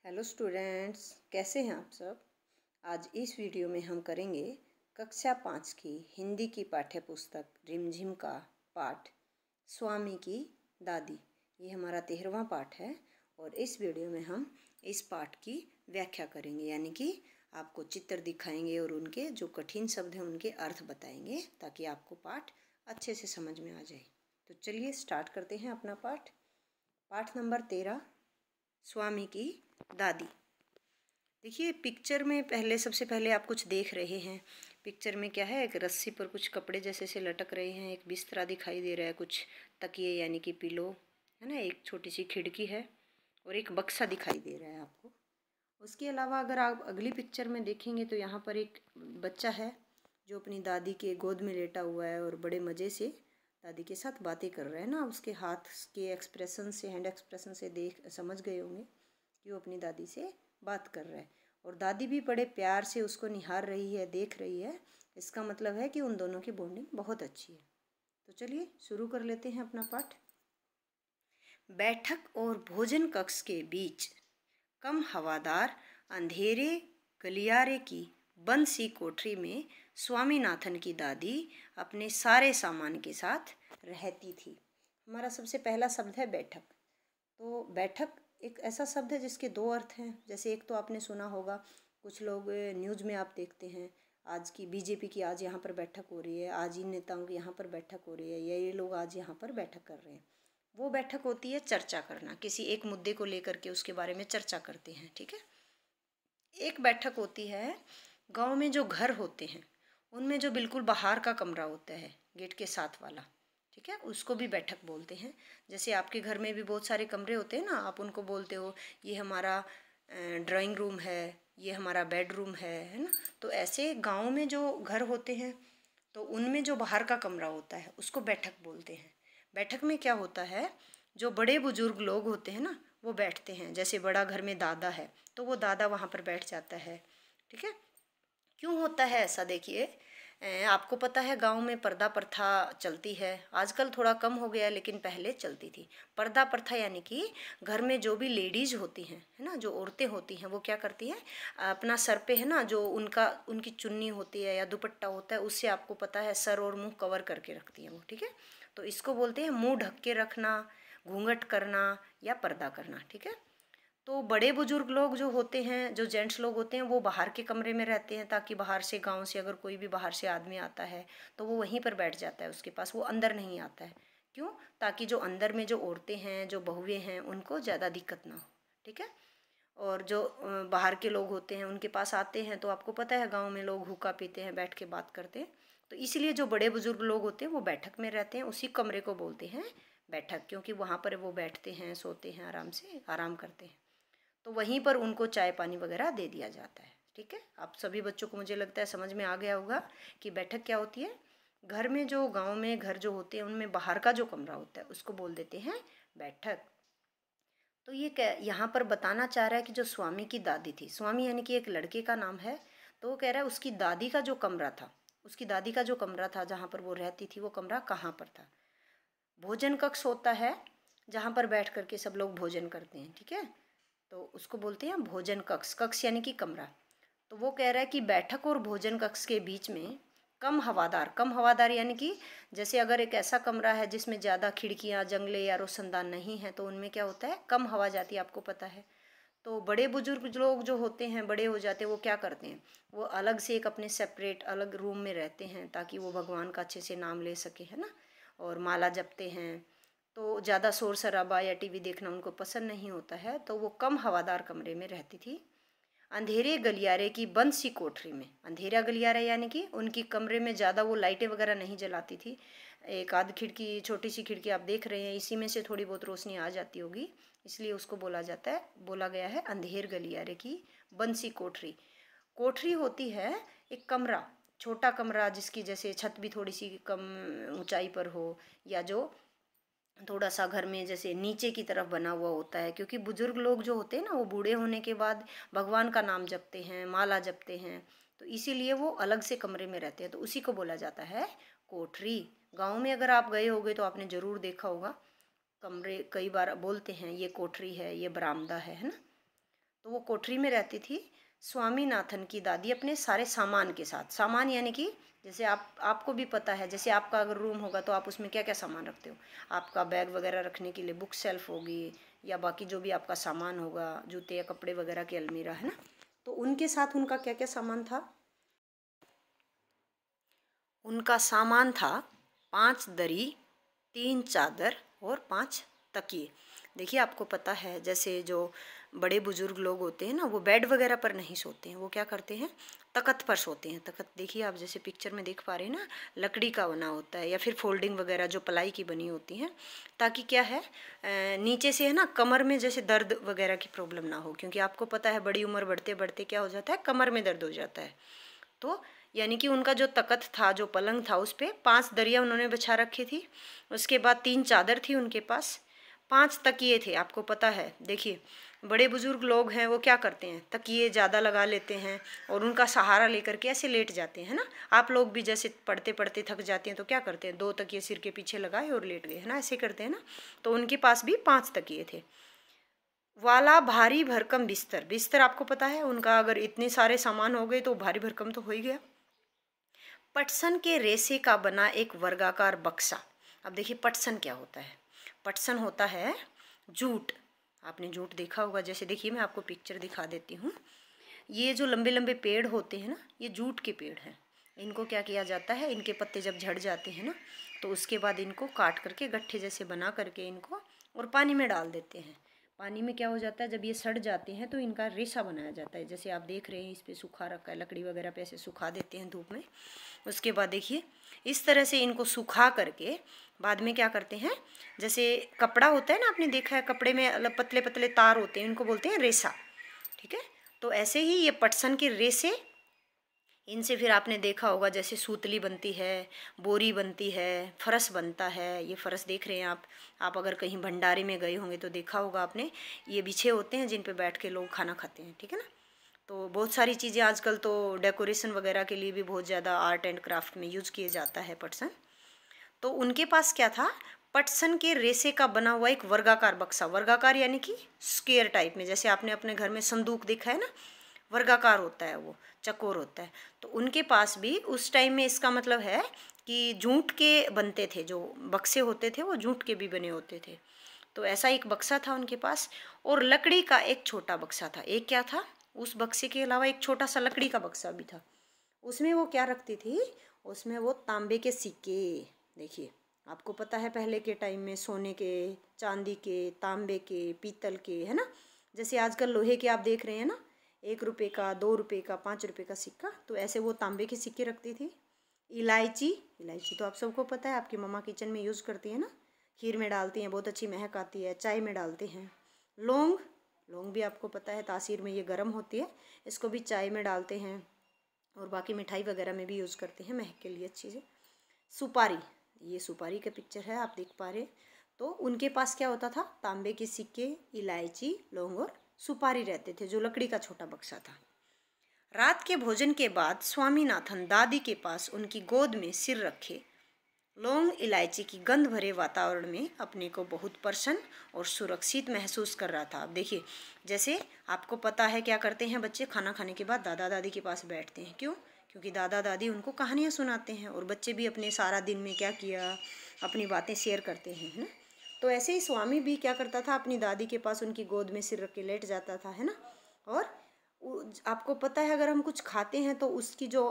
Hello students, कैसे हैं आप सब। आज इस वीडियो में हम करेंगे कक्षा 5 की हिंदी की पाठ्य पुस्तक रिमझिम का पाठ स्वामी की दादी। ये हमारा 13वां पाठ है और इस वीडियो में हम इस पाठ की व्याख्या करेंगे, यानी कि आपको चित्र दिखाएंगे और उनके जो कठिन शब्द हैं उनके अर्थ बताएंगे ताकि आपको पाठ अच्छे से समझ में आ जाए। तो चलिए स्टार्ट करते हैं अपना पाठ। पाठ नंबर 13, स्वामी की दादी। देखिए पिक्चर में सबसे पहले आप कुछ देख रहे हैं। पिक्चर में क्या है, एक रस्सी पर कुछ कपड़े जैसे से लटक रहे हैं, एक बिस्तरा दिखाई दे रहा है, कुछ तकिए यानी कि पिलो है ना, एक छोटी सी खिड़की है और एक बक्सा दिखाई दे रहा है आपको। उसके अलावा अगर आप अगली पिक्चर में देखेंगे तो यहाँ पर एक बच्चा है जो अपनी दादी के गोद में लेटा हुआ है और बड़े मज़े से दादी के साथ बातें कर रहा है ना। उसके हाथ के एक्सप्रेशन से, हैंड एक्सप्रेशन से देख समझ गए होंगे कि वो अपनी दादी से बात कर रहा है और दादी भी बड़े प्यार से उसको निहार रही है, देख रही है। इसका मतलब है कि उन दोनों की बॉन्डिंग बहुत अच्छी है। तो चलिए शुरू कर लेते हैं अपना पाठ। बैठक और भोजन कक्ष के बीच कम हवादार अंधेरे गलियारे की बंद सी कोठरी में स्वामीनाथन की दादी अपने सारे सामान के साथ रहती थी। हमारा सबसे पहला शब्द है बैठक। तो बैठक एक ऐसा शब्द है जिसके दो अर्थ हैं। जैसे एक तो आपने सुना होगा, कुछ लोग न्यूज़ में आप देखते हैं आज की बीजेपी की आज यहाँ पर बैठक हो रही है, आज इन नेताओं की यहाँ पर बैठक हो रही है, या ये लोग आज यहाँ पर बैठक कर रहे हैं। वो बैठक होती है चर्चा करना, किसी एक मुद्दे को लेकर के उसके बारे में चर्चा करते हैं, ठीक है। एक बैठक होती है गांव में जो घर होते हैं उनमें जो बिल्कुल बाहर का कमरा होता है, गेट के साथ वाला, ठीक है, उसको भी बैठक बोलते हैं। जैसे आपके घर में भी बहुत सारे कमरे होते हैं ना, आप उनको बोलते हो ये हमारा ड्राइंग रूम है, ये हमारा बेडरूम है ना। तो ऐसे गांव में जो घर होते हैं तो उनमें जो बाहर का कमरा होता है उसको बैठक बोलते हैं। बैठक में क्या होता है, जो बड़े बुजुर्ग लोग होते हैं ना वो बैठते हैं। जैसे बड़ा घर में दादा है तो वो दादा वहाँ पर बैठ जाता है, ठीक है। क्यों होता है ऐसा, देखिए आपको पता है गांव में पर्दा प्रथा चलती है। आजकल थोड़ा कम हो गया लेकिन पहले चलती थी पर्दा प्रथा, यानी कि घर में जो भी लेडीज होती हैं है ना, जो औरतें होती हैं वो क्या करती हैं, अपना सर पे है ना जो उनकी चुन्नी होती है या दुपट्टा होता है उससे आपको पता है सर और मुंह कवर करके रखती हैं वो, ठीक है। तो इसको बोलते हैं मुंह ढक के रखना, घूंघट करना या पर्दा करना, ठीक है। तो बड़े बुजुर्ग लोग जो होते हैं, जो जेंट्स लोग होते हैं, वो बाहर के कमरे में रहते हैं ताकि बाहर से, गांव से अगर कोई भी बाहर से आदमी आता है तो वो वहीं पर बैठ जाता है उसके पास, वो अंदर नहीं आता है। क्यों? ताकि जो अंदर में जो औरतें हैं, जो बहुएं हैं, उनको ज़्यादा दिक्कत ना हो, ठीक है। और जो बाहर के लोग होते हैं उनके पास आते हैं तो आपको पता है गाँव में लोग हुक्का पीते हैं, बैठ के बात करते हैं। तो इसलिए जो बड़े बुजुर्ग लोग होते हैं वो बैठक में रहते हैं, उसी कमरे को बोलते हैं बैठक, क्योंकि वहाँ पर वो बैठते हैं, सोते हैं, आराम से आराम करते हैं। तो वहीं पर उनको चाय पानी वगैरह दे दिया जाता है, ठीक है। आप सभी बच्चों को मुझे लगता है समझ में आ गया होगा कि बैठक क्या होती है। घर में जो, गांव में घर जो होते हैं उनमें बाहर का जो कमरा होता है उसको बोल देते हैं बैठक। तो ये क्या यहाँ पर बताना चाह रहा है कि जो स्वामी की दादी थी, स्वामी यानी कि एक लड़के का नाम है, तो वो कह रहा है उसकी दादी का जो कमरा था, उसकी दादी का जो कमरा था जहाँ पर वो रहती थी, वो कमरा कहाँ पर था। भोजन कक्ष होता है जहाँ पर बैठ करके सब लोग भोजन करते हैं, ठीक है। तो उसको बोलते हैं भोजन कक्ष, कक्ष यानी कि कमरा। तो वो कह रहा है कि बैठक और भोजन कक्ष के बीच में कम हवादार, कम हवादार यानी कि जैसे अगर एक ऐसा कमरा है जिसमें ज़्यादा खिड़कियाँ, जंगले या रोशनदान नहीं है तो उनमें क्या होता है, कम हवा जाती है, आपको पता है। तो बड़े बुजुर्ग लोग जो होते हैं, बड़े हो जाते हैं, वो क्या करते हैं, वो अलग से एक अपने सेपरेट अलग रूम में रहते हैं ताकि वो भगवान का अच्छे से नाम ले सके, है ना, और माला जपते हैं। तो ज़्यादा शोर शराबा या टीवी देखना उनको पसंद नहीं होता है, तो वो कम हवादार कमरे में रहती थी। अंधेरे गलियारे की बंद सी कोठरी में, अंधेरा गलियारा यानी कि उनकी कमरे में ज़्यादा वो लाइटें वगैरह नहीं जलाती थी। एक आध खिड़की, छोटी सी खिड़की आप देख रहे हैं, इसी में से थोड़ी बहुत रोशनी आ जाती होगी, इसलिए उसको बोला गया है अंधेर गलियारे की बंद सी कोठरी। कोठरी होती है एक कमरा, छोटा कमरा जिसकी जैसे छत भी थोड़ी सी कम ऊंचाई पर हो, या जो थोड़ा सा घर में जैसे नीचे की तरफ बना हुआ होता है, क्योंकि बुजुर्ग लोग जो होते हैं ना वो बूढ़े होने के बाद भगवान का नाम जपते हैं, माला जपते हैं, तो इसीलिए वो अलग से कमरे में रहते हैं, तो उसी को बोला जाता है कोठरी। गांव में अगर आप गए होगे तो आपने ज़रूर देखा होगा, कमरे कई बार बोलते हैं ये कोठरी है, ये बरामदा है ना। तो वो कोठरी में रहती थी स्वामीनाथन की दादी अपने सारे सामान के साथ। सामान यानी कि जैसे आपको भी पता है, जैसे आपका अगर रूम होगा तो आप उसमें क्या क्या सामान रखते हो। आपका बैग वगैरह रखने के लिए बुक शेल्फ होगी, या बाकी जो भी आपका सामान होगा, जूते या कपड़े वगैरह की अलमीरा, है ना। तो उनके साथ उनका क्या क्या सामान था। उनका सामान था 5 दरी, 3 चादर और 5 तकिए। देखिए आपको पता है जैसे जो बड़े बुजुर्ग लोग होते हैं ना, वो बेड वगैरह पर नहीं सोते हैं, वो क्या करते हैं, तख्त पर सोते हैं। तख्त देखिए आप जैसे पिक्चर में देख पा रहे हैं ना, लकड़ी का बना होता है या फिर फोल्डिंग वगैरह जो प्लाई की बनी होती हैं, ताकि क्या है नीचे से है ना कमर में जैसे दर्द वगैरह की प्रॉब्लम ना हो, क्योंकि आपको पता है बड़ी उम्र बढ़ते बढ़ते क्या हो जाता है, कमर में दर्द हो जाता है। तो यानी कि उनका जो तख्त था, जो पलंग था, उस पर 5 दरिया उन्होंने बिछा रखी थी। उसके बाद 3 चादर थी उनके पास, 5 तकिए थे। आपको पता है देखिए बड़े बुजुर्ग लोग हैं वो क्या करते हैं, तकिए ज़्यादा लगा लेते हैं और उनका सहारा लेकर के ऐसे लेट जाते हैं ना। आप लोग भी जैसे पढ़ते पढ़ते थक जाते हैं तो क्या करते हैं, 2 तकिए सिर के पीछे लगाए और लेट गए, है ना, ऐसे करते हैं ना। तो उनके पास भी 5 तकिए थे। वाला भारी भरकम बिस्तर, बिस्तर आपको पता है उनका, अगर इतने सारे सामान हो गए तो भारी भरकम तो हो ही गया। पटसन के रेसे का बना एक वर्गाकार बक्सा। अब देखिए पटसन क्या होता है। पटसन होता है जूट। आपने जूट देखा होगा, जैसे देखिए मैं आपको पिक्चर दिखा देती हूँ। ये जो लंबे लंबे पेड़ होते हैं ना, ये जूट के पेड़ हैं। इनको क्या किया जाता है, इनके पत्ते जब झड़ जाते हैं ना, तो उसके बाद इनको काट करके गट्ठे जैसे बना करके इनको और पानी में डाल देते हैं। पानी में क्या हो जाता है, जब ये सड़ जाते हैं तो इनका रेशा बनाया जाता है। जैसे आप देख रहे हैं इस पर सूखा रखा है, लकड़ी वगैरह पे ऐसे सुखा देते हैं धूप में। उसके बाद देखिए इस तरह से इनको सुखा करके बाद में क्या करते हैं, जैसे कपड़ा होता है ना, आपने देखा है कपड़े में पतले पतले तार होते हैं, इनको बोलते हैं रेशा। ठीक है, तो ऐसे ही ये पटसन के रेशे, इनसे फिर आपने देखा होगा जैसे सूतली बनती है, बोरी बनती है, फरस बनता है। ये फरस देख रहे हैं आप अगर कहीं भंडारे में गए होंगे तो देखा होगा आपने, ये बिछे होते हैं जिन पे बैठ के लोग खाना खाते हैं। ठीक है ना। तो बहुत सारी चीज़ें आजकल तो डेकोरेशन वगैरह के लिए भी बहुत ज़्यादा आर्ट एंड क्राफ्ट में यूज़ किए जाता है पटसन। तो उनके पास क्या था, पटसन के रेसे का बना हुआ एक वर्गाकार बक्सा। वर्गाकार यानी कि स्क्वायर टाइप में, जैसे आपने अपने घर में संदूक देखा है ना, वर्गाकार होता है, वो चकोर होता है। तो उनके पास भी उस टाइम में, इसका मतलब है कि जूट के बनते थे, जो बक्से होते थे वो जूट के भी बने होते थे। तो ऐसा एक बक्सा था उनके पास, और लकड़ी का एक छोटा बक्सा था। एक क्या था, उस बक्से के अलावा एक छोटा सा लकड़ी का बक्सा भी था। उसमें वो क्या रखती थी, उसमें वो तांबे के सिक्के। देखिए आपको पता है पहले के टाइम में सोने के, चांदी के, तांबे के, पीतल के, है ना। जैसे आजकल लोहे के आप देख रहे हैं ना, 1 रुपये का, 2 रुपये का, 5 रुपये का सिक्का, तो ऐसे वो तांबे के सिक्के रखती थी। इलायची, इलायची तो आप सबको पता है, आपकी मम्मा किचन में यूज़ करती है ना, खीर में डालती हैं, बहुत अच्छी महक आती है, चाय में डालते हैं। लौंग, लौंग भी आपको पता है तासीर में ये गर्म होती है, इसको भी चाय में डालते हैं और बाकी मिठाई वगैरह में भी यूज़ करते हैं महक के लिए अच्छी से। सुपारी, ये सुपारी का पिक्चर है आप देख पा रहे हैं। तो उनके पास क्या होता था, तांबे के सिक्के, इलायची, लौंग और सुपारी रहते थे, जो लकड़ी का छोटा बक्सा था। रात के भोजन के बाद स्वामीनाथन दादी के पास उनकी गोद में सिर रखे लौंग इलायची की गंध भरे वातावरण में अपने को बहुत प्रसन्न और सुरक्षित महसूस कर रहा था। अब देखिए जैसे आपको पता है क्या करते हैं बच्चे, खाना खाने के बाद दादा दादी के पास बैठते हैं। क्यों, क्योंकि दादा दादी उनको कहानियाँ सुनाते हैं और बच्चे भी अपने सारा दिन में क्या किया अपनी बातें शेयर करते हैं, है ना। तो ऐसे ही स्वामी भी क्या करता था, अपनी दादी के पास उनकी गोद में सिर रख के लेट जाता था, है ना। और आपको पता है अगर हम कुछ खाते हैं तो उसकी जो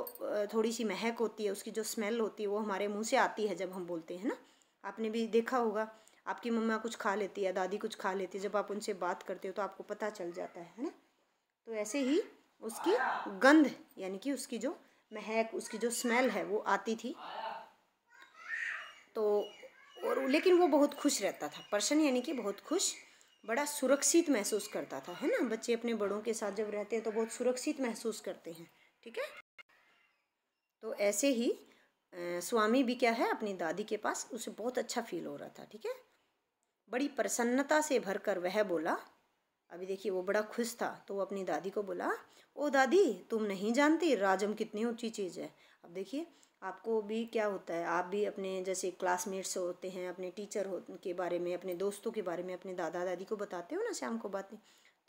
थोड़ी सी महक होती है, उसकी जो स्मेल होती है वो हमारे मुंह से आती है जब हम बोलते हैं ना। आपने भी देखा होगा, आपकी मम्मा कुछ खा लेती है, दादी कुछ खा लेती है, जब आप उनसे बात करते हो तो आपको पता चल जाता है ना। तो ऐसे ही उसकी गंध यानी कि उसकी जो महक, उसकी जो स्मेल है वो आती थी। तो और लेकिन वो बहुत खुश रहता था, पर्सन यानी कि बहुत खुश, बड़ा सुरक्षित महसूस करता था, है ना। बच्चे अपने बड़ों के साथ जब रहते हैं तो बहुत सुरक्षित महसूस करते हैं। ठीक है, तो ऐसे ही स्वामी भी क्या है, अपनी दादी के पास उसे बहुत अच्छा फील हो रहा था। ठीक है, बड़ी प्रसन्नता से भरकर वह बोला, अभी देखिए वो बड़ा खुश था तो वो अपनी दादी को बोला, ओ दादी तुम नहीं जानती राजम कितनी ऊंची चीज़ है। अब देखिए आपको भी क्या होता है, आप भी अपने जैसे क्लासमेट्स होते हैं, अपने टीचर के बारे में, अपने दोस्तों के बारे में अपने दादा दादी को बताते हो ना शाम को बातें,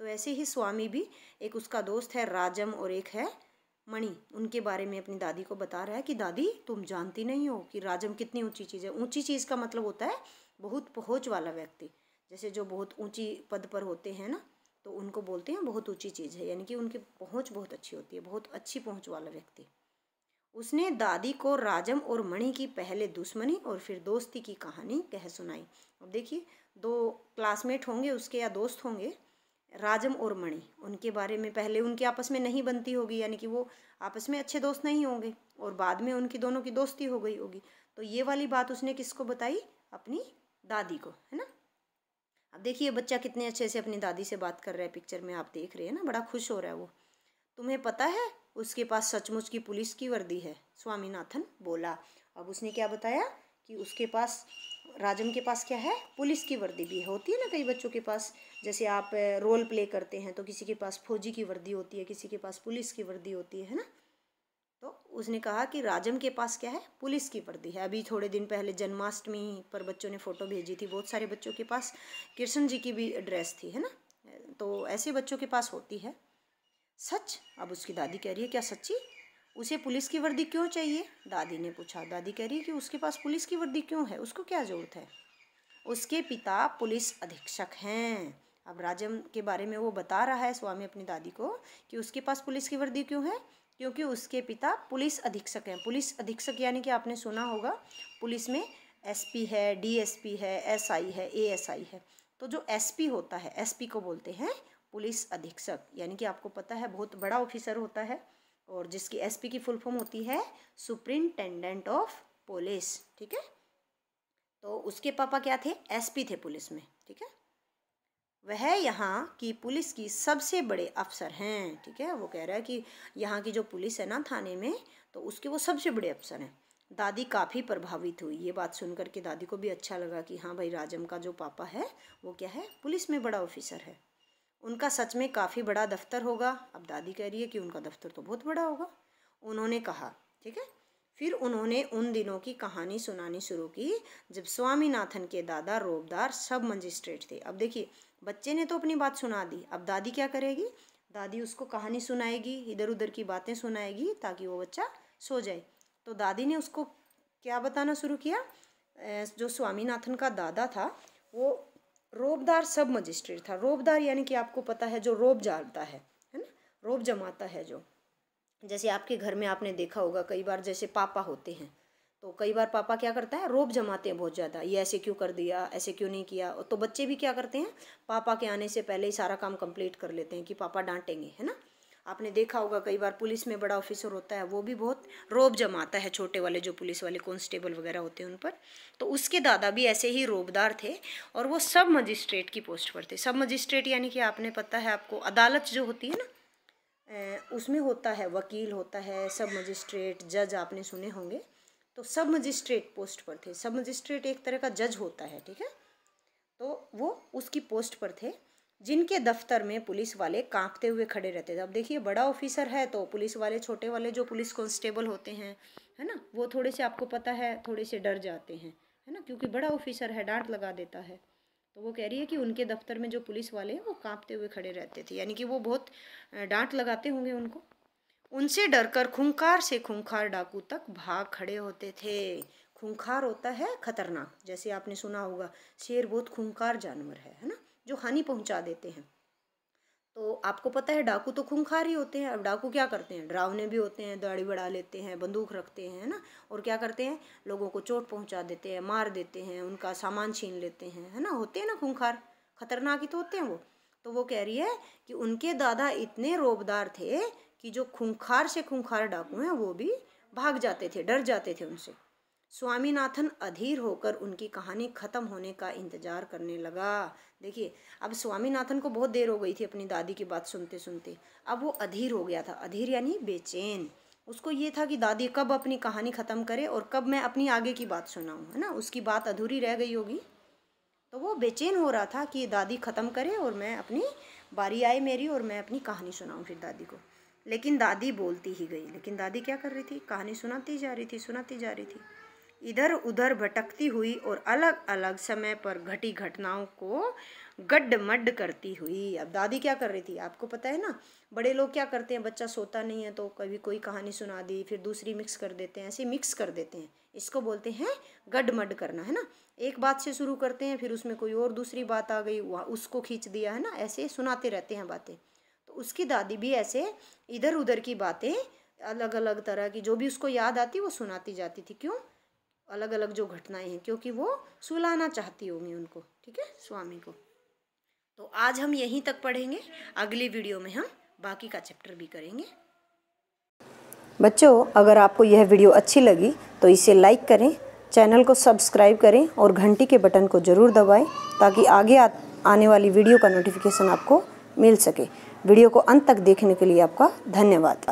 तो ऐसे ही स्वामी भी, एक उसका दोस्त है राजम और एक है मणि, उनके बारे में अपनी दादी को बता रहा है कि दादी तुम जानती नहीं हो कि राजम कितनी ऊंची चीज़ है। ऊंची चीज़ का मतलब होता है बहुत पहुँच वाला व्यक्ति, जैसे जो बहुत ऊंची पद पर होते हैं ना, तो उनको बोलते हैं बहुत ऊंची चीज़ है, यानी कि उनकी पहुँच बहुत अच्छी होती है, बहुत अच्छी पहुँच वाला व्यक्ति। उसने दादी को राजम और मणि की पहले दुश्मनी और फिर दोस्ती की कहानी कह सुनाई। अब देखिए, दो क्लासमेट होंगे उसके या दोस्त होंगे, राजम और मणि, उनके बारे में पहले उनकी आपस में नहीं बनती होगी, यानी कि वो आपस में अच्छे दोस्त नहीं होंगे, और बाद में उनकी दोनों की दोस्ती हो गई होगी। तो ये वाली बात उसने किसको बताई? अपनी दादी को, है ना। अब देखिए बच्चा कितने अच्छे से अपनी दादी से बात कर रहा है, पिक्चर में आप देख रहे हैं ना, बड़ा खुश हो रहा है वो। तुम्हें पता है उसके पास सचमुच की पुलिस की वर्दी है, स्वामीनाथन बोला। अब उसने क्या बताया कि उसके पास, राजम के पास क्या है? पुलिस की वर्दी भी होती है ना कई बच्चों के पास, जैसे आप रोल प्ले करते हैं तो किसी के पास फौजी की वर्दी होती है, किसी के पास पुलिस की वर्दी होती है ना। तो उसने कहा कि राजम के पास क्या है? पुलिस की वर्दी है। अभी थोड़े दिन पहले जन्माष्टमी पर बच्चों ने फ़ोटो भेजी थी, बहुत सारे बच्चों के पास कृष्ण जी की भी ड्रेस थी, है ना। तो ऐसे बच्चों के पास होती है। सच? अब उसकी दादी कह रही है क्या सच्ची? उसे पुलिस की वर्दी क्यों चाहिए? दादी ने पूछा। दादी कह रही है कि उसके पास पुलिस की वर्दी क्यों है, उसको क्या ज़रूरत है? उसके पिता पुलिस अधीक्षक हैं। अब राजम के बारे में वो बता रहा है स्वामी अपनी दादी को कि उसके पास पुलिस की वर्दी क्यों है, क्योंकि उसके पिता पुलिस अधीक्षक हैं। पुलिस अधीक्षक यानी कि आपने सुना होगा, पुलिस में एसपी है, डीएसपी है, एसआई है, एएसआई है। तो जो एसपी होता है, एसपी को बोलते हैं पुलिस अधीक्षक, यानी कि आपको पता है बहुत बड़ा ऑफिसर होता है, और जिसकी एसपी की फुल फॉर्म होती है सुप्रिंटेंडेंट ऑफ पुलिस, ठीक है। तो उसके पापा क्या थे? एसपी थे पुलिस में, ठीक है। वह यहाँ की पुलिस की सबसे बड़े अफसर हैं, ठीक है। वो कह रहा है कि यहाँ की जो पुलिस है ना थाने में, तो उसके वो सबसे बड़े अफसर हैं। दादी काफ़ी प्रभावित हुई, ये बात सुनकर के दादी को भी अच्छा लगा कि हाँ भाई, राजम का जो पापा है वो क्या है? पुलिस में बड़ा ऑफिसर है। उनका सच में काफ़ी बड़ा दफ्तर होगा। अब दादी कह रही है कि उनका दफ्तर तो बहुत बड़ा होगा, उन्होंने कहा, ठीक है। फिर उन्होंने उन दिनों की कहानी सुनानी शुरू की जब स्वामीनाथन के दादा रोबदार सब मजिस्ट्रेट थे। अब देखिए, बच्चे ने तो अपनी बात सुना दी, अब दादी क्या करेगी? दादी उसको कहानी सुनाएगी, इधर उधर की बातें सुनाएगी ताकि वो बच्चा सो जाए। तो दादी ने उसको क्या बताना शुरू किया? जो स्वामीनाथन का दादा था वो रोबदार सब मजिस्ट्रेट था। रोबदार यानी कि आपको पता है जो रोब जाता है ना, रोब जमाता है जो, जैसे आपके घर में आपने देखा होगा कई बार, जैसे पापा होते हैं तो कई बार पापा क्या करता है? रोब जमाते हैं बहुत ज़्यादा, ये ऐसे क्यों कर दिया, ऐसे क्यों नहीं किया। तो बच्चे भी क्या करते हैं? पापा के आने से पहले ही सारा काम कंप्लीट कर लेते हैं कि पापा डांटेंगे, है ना। आपने देखा होगा कई बार पुलिस में बड़ा ऑफिसर होता है, वो भी बहुत रोब जमाता है छोटे वाले जो पुलिस वाले कांस्टेबल वगैरह होते हैं उन पर। तो उसके दादा भी ऐसे ही रोबदार थे, और वो सब मजिस्ट्रेट की पोस्ट पर थे। सब मजिस्ट्रेट यानी कि आपने पता है आपको, अदालत जो होती है ना, उसमें होता है वकील होता है, सब मजिस्ट्रेट, जज आपने सुने होंगे। तो सब मजिस्ट्रेट पोस्ट पर थे। सब मजिस्ट्रेट एक तरह का जज होता है, ठीक है। तो वो उसकी पोस्ट पर थे, जिनके दफ्तर में पुलिस वाले कांपते हुए खड़े रहते थे। अब देखिए, बड़ा ऑफिसर है तो पुलिस वाले, छोटे वाले जो पुलिस कांस्टेबल होते हैं, है ना, वो थोड़े से, आपको पता है, थोड़े से डर जाते हैं, है ना, क्योंकि बड़ा ऑफिसर है, डांट लगा देता है। तो वो कह रही है कि उनके दफ्तर में जो पुलिस वाले हैं वो कांपते हुए खड़े रहते थे, यानी कि वो बहुत डांट लगाते होंगे उनको। उनसे डरकर खूंखार से खूंखार डाकू तक भाग खड़े होते थे। खूंखार होता है खतरनाक, जैसे आपने सुना होगा शेर बहुत खूंखार जानवर है ना, जो हानि पहुंचा देते हैं। तो आपको पता है डाकू तो खूंखार ही होते हैं। अब डाकू क्या करते हैं? डरावने भी होते हैं, दाढ़ी बढ़ा लेते हैं, बंदूक रखते हैं, है ना, और क्या करते हैं? लोगों को चोट पहुंचा देते हैं, मार देते हैं, उनका सामान छीन लेते हैं, है ना, होते हैं ना खूंखार, खतरनाक ही तो होते हैं वो। तो वो कह रही है कि उनके दादा इतने रोबदार थे कि जो खूंखार से खूंखार डाकू हैं वो भी भाग जाते थे, डर जाते थे उनसे। स्वामीनाथन अधीर होकर उनकी कहानी खत्म होने का इंतजार करने लगा। देखिए, अब स्वामीनाथन को बहुत देर हो गई थी अपनी दादी की बात सुनते सुनते, अब वो अधीर हो गया था। अधीर यानी बेचैन। उसको ये था कि दादी कब अपनी कहानी ख़त्म करे और कब मैं अपनी आगे की बात सुनाऊं, है ना, उसकी बात अधूरी रह गई होगी। तो वो बेचैन हो रहा था कि दादी ख़त्म करे और मैं अपनी बारी आए मेरी, और मैं अपनी कहानी सुनाऊं फिर दादी को। लेकिन दादी बोलती ही गई। लेकिन दादी क्या कर रही थी? कहानी सुनाती जा रही थी, सुनाती जा रही थी, इधर उधर भटकती हुई और अलग अलग समय पर घटी घटनाओं को गड्डमड्ड करती हुई। अब दादी क्या कर रही थी, आपको पता है ना, बड़े लोग क्या करते हैं, बच्चा सोता नहीं है तो कभी कोई कहानी सुना दी, फिर दूसरी मिक्स कर देते हैं, ऐसे मिक्स कर देते हैं, इसको बोलते हैं गड्डमड्ड करना, है ना। एक बात से शुरू करते हैं, फिर उसमें कोई और दूसरी बात आ गई, वहाँ उसको खींच दिया, है ना, ऐसे सुनाते रहते हैं बातें। तो उसकी दादी भी ऐसे इधर उधर की बातें, अलग अलग तरह की जो भी उसको याद आती वो सुनाती जाती थी। क्यों, अलग अलग जो घटनाएं हैं, क्योंकि वो सुलाना चाहती होंगी उनको, ठीक है, स्वामी को। तो आज हम यहीं तक पढ़ेंगे, अगली वीडियो में हम बाकी का चैप्टर भी करेंगे। बच्चों, अगर आपको यह वीडियो अच्छी लगी तो इसे लाइक करें, चैनल को सब्सक्राइब करें और घंटी के बटन को ज़रूर दबाएं ताकि आगे आने वाली वीडियो का नोटिफिकेशन आपको मिल सके। वीडियो को अंत तक देखने के लिए आपका धन्यवाद।